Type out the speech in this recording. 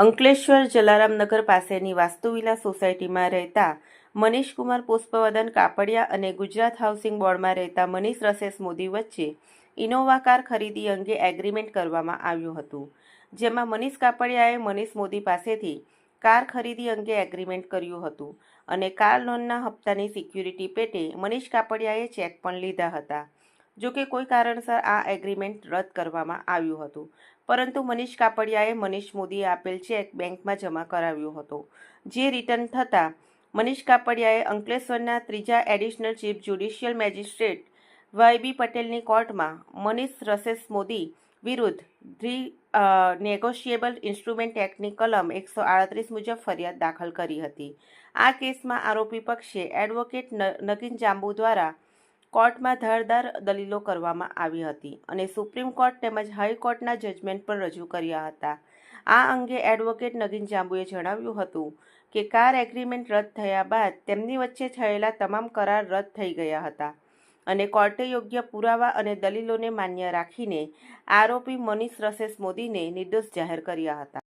અંકલેશ્વર જલારામનગર પાસેની વાસ્તુવિલા સોસાયટીમાં રહેતા મનીષકુમાર પુષ્પવદન કાપડિયા અને ગુજરાત હાઉસિંગ બોર્ડમાં રહેતા મનીષ રસેસ મોદી વચ્ચે ઇનોવા કાર ખરીદી અંગે એગ્રીમેન્ટ કરવામાં આવ્યું હતું, જેમાં મનીષ કાપડિયાએ મનીષ મોદી પાસેથી કાર ખરીદી અંગે એગ્રીમેન્ટ કર્યું હતું અને કાર લોનના હપ્તાની સિક્યુરિટી પેટે મનીષ કાપડિયાએ ચેક પણ લીધા હતા. જોકે કોઈ કારણસર આ એગ્રીમેન્ટ રદ કરવામાં આવ્યું હતું, પરંતુ મનીષ કાપડિયાએ મનીષ મોદીએ આપેલ ચેક બેંકમાં જમા કરાવ્યો હતો, જે રિટર્ન થતાં મનીષ કાપડિયાએ અંકલેશ્વરના ત્રીજા એડિશનલ ચીફ જ્યુડિશિયલ મેજિસ્ટ્રેટ વાય.બી. પટેલની કોર્ટમાં મનીષ રસેસ મોદી વિરુદ્ધ નેગોશિયેબલ ઇન્સ્ટ્રુમેન્ટ એક્ટની કલમ 138 મુજબ ફરિયાદ દાખલ કરી હતી. આ કેસમાં આરોપી પક્ષે એડવોકેટ નગીન જાંબુ દ્વારા કોર્ટમાં ધારદાર દલીલો કરવામાં આવી હતી અને સુપ્રીમ કોર્ટ તેમજ હાઈકોર્ટના જજમેન્ટ પણ રજૂ કર્યા હતા. આ અંગે એડવોકેટ નગીન જાંબુએ જણાવ્યું હતું કે કાર એગ્રીમેન્ટ રદ થયા બાદ તેમની વચ્ચે થયેલા તમામ કરાર રદ થઈ ગયા હતા અને કોર્ટે યોગ્ય પુરાવા અને દલીલોને માન્ય રાખીને આરોપી મનીષ રસેસ મોદીને નિર્દોષ જાહેર કર્યા હતા.